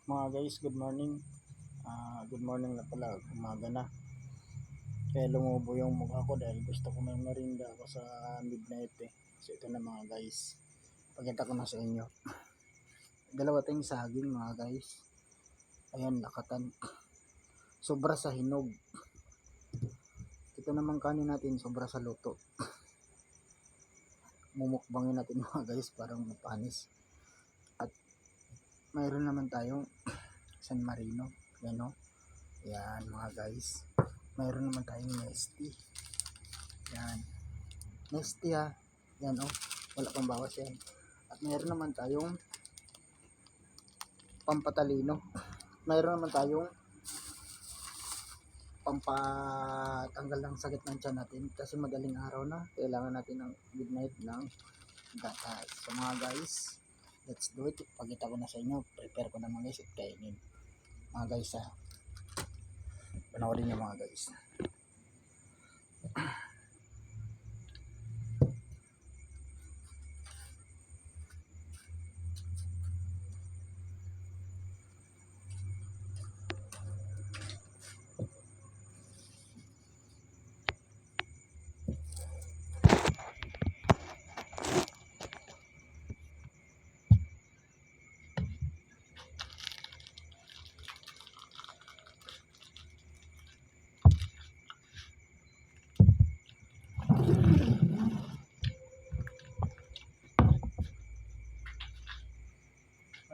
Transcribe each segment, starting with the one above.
Mga guys, good morning. Good morning na pala, umaga na. Kaya lumubo yung mukha ko dahil gusto ko may merinda ako sa midnight eh. So ito na mga guys, pakita ko na sa inyo. Dalawa tayong saging mga guys. Ayan, lakatan. Sobra sa hinog. Ito naman kanin natin, sobra sa luto. Mumukbangin natin mga guys, parang mapanis. At mayroon naman tayong San Marino. Yan o. Yan mga guys. Mayroon naman tayong Nesty. Yan. Nesty ha. Yan o. Wala pang bawas yan. At mayroon naman tayong pampatalino. Mayroon naman tayong pampatanggal ng sakit ng tiyan natin. Kasi madaling araw na. Kailangan natin ng midnight ng gatas. So mga guys, let's do it. Pakita ko na sa inyo. Prepare ko na mga guys at kainin. Mga guys ha. Panoorin nyo mga guys.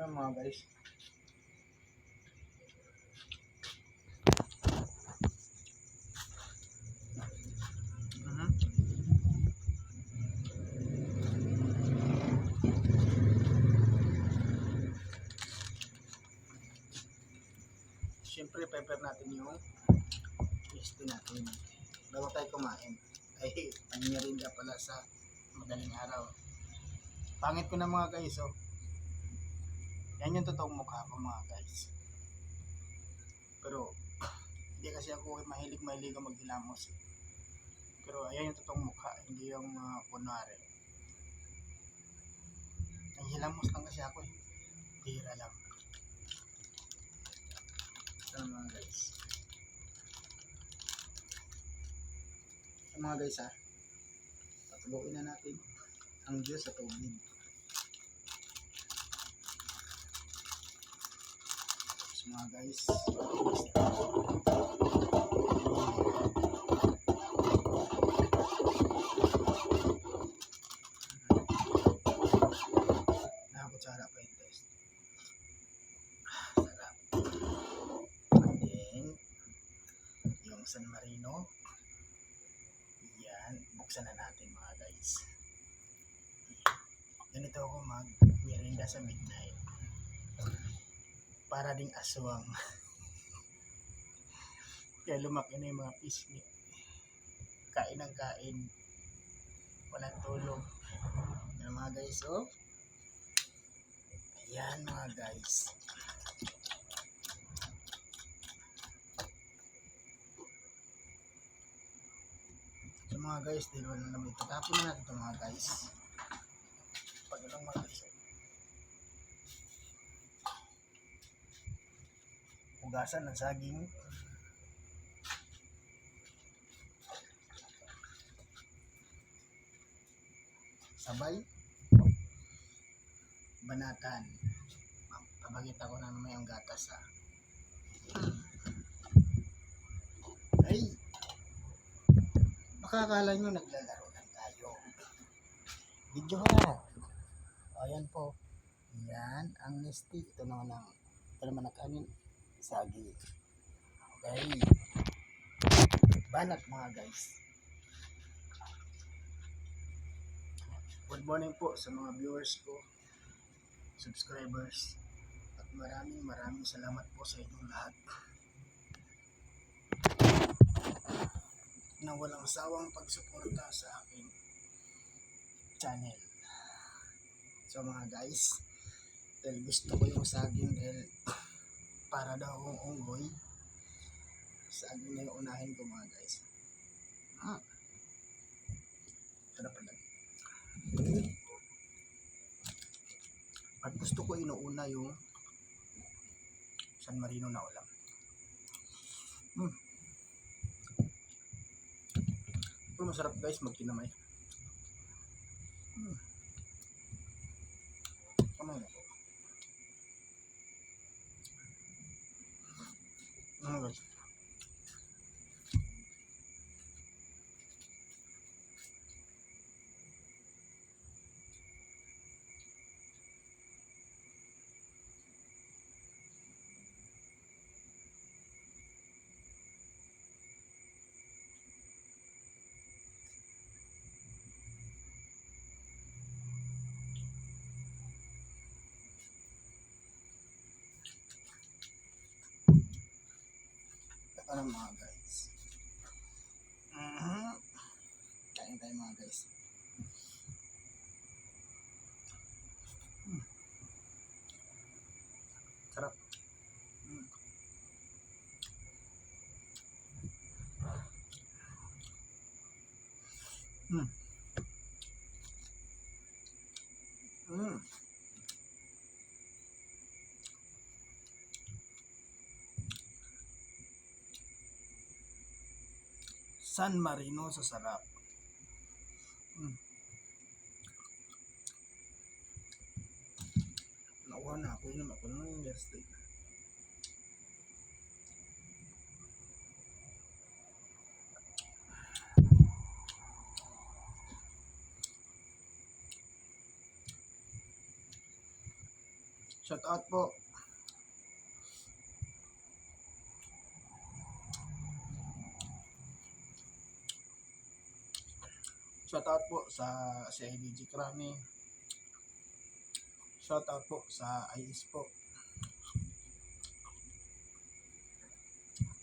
Ayan mga guys. Siyempre prepare natin yung liste natin bago tayo kumain. Ay panirinda pala sa madaling araw. Pangit ko na mga guys oh. Yan yung totoong mukha ko mga guys. Pero hindi kasi ako mahilig maghilamos eh. Pero ayan yung totoong mukha, hindi yung kunwari. Naghilamos lang kasi ako eh. Bira lang. So mga guys. So mga guys ha. Patuloy na natin ang Diyos sa tubig. So mga guys. Nakakutsara pa yung test. Sarap. And then, yung San Marino. Yan. Buksan na natin mga guys. Ganito ako mag-merinda sa midnight. Para ding aswang. Kaya lumaki na yung mga pisngi. Kain ng kain. Walang tulog. Yan mga guys, oh. Ayan mga guys. So mga guys, dahil wala naman ito. Tapon na natin ito mga guys. Pag lang mga guys. Hugasan ng saging. Sabay. Banatan. Pabagita ko na naman yung gatas ha. Ay! Baka akala nyo naglalaro lang tayo. Video ha. Ayan po. Yan ang Nesty. Ito naman ang kanin. Sagi. Okay. Banat mga guys. Good morning po sa mga viewers ko, subscribers, at maraming salamat po sa inyong lahat na walang sawang pagsuporta sa aking channel. So mga guys, dahil gusto ko yung saging dahil para daw akong unggoy, saging na yung unahin ko mga guys. Sarap pala. At gusto ko inuuna yung San Marino na ulam. Ito masarap guys magkinamay. Kamay na po. Guys. Ito na mga guys. Kain tayo mga guys. Sarap. San Marino sa sarap. Nakuha na ako yun. Ako na yung yesterday. Shout out po. Shout out po sa IDG Krami. Shout out po sa IS po.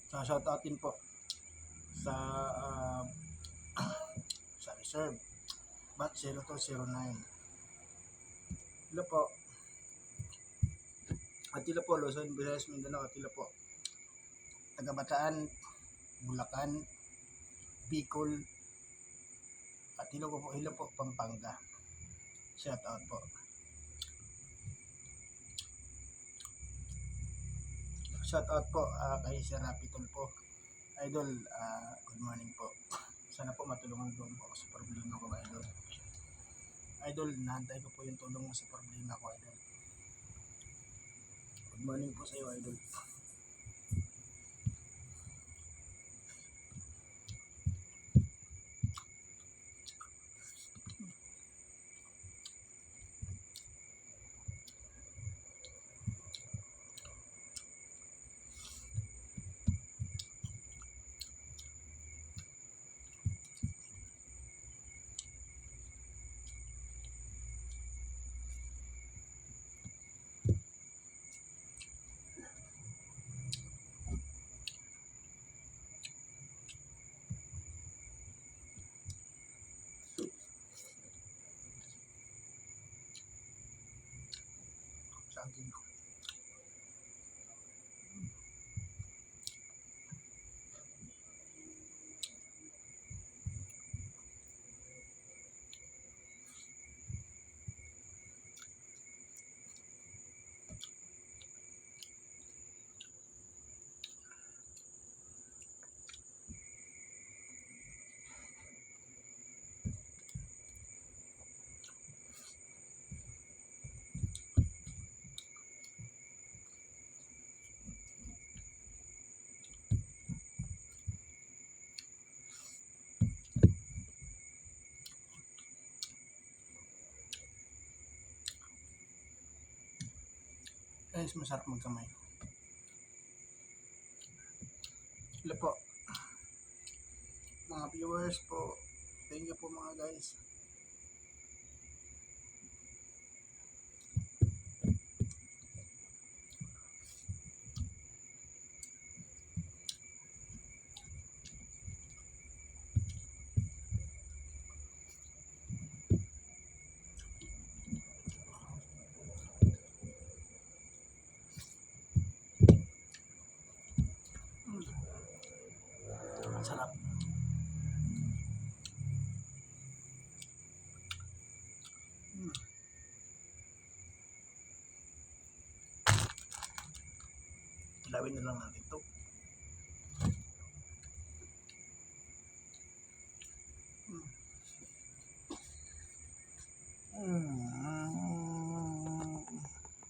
Shout out din po sa sa reserve batch 0209. Hello po. Atila po, Luzon, Visayas, Mindanao, Atila po. Tagabataan, Bulacan, Bicol, Atila po, Hilo po, Pampanga. Shout out po. Shout out po kay Sir Rapitol po. Idol, good morning po. Sana po matulungan doon po ako sa problema ko, Idol. Idol, nahantay ko po yung tulong mo sa problema ko, Idol. Good morning po sa iyo, Idol. Saging ko. Guys, masarap magkamay. Hello po. Mga viewers po. Thank you po mga guys. Sarap. Kilawin na lang natin ito.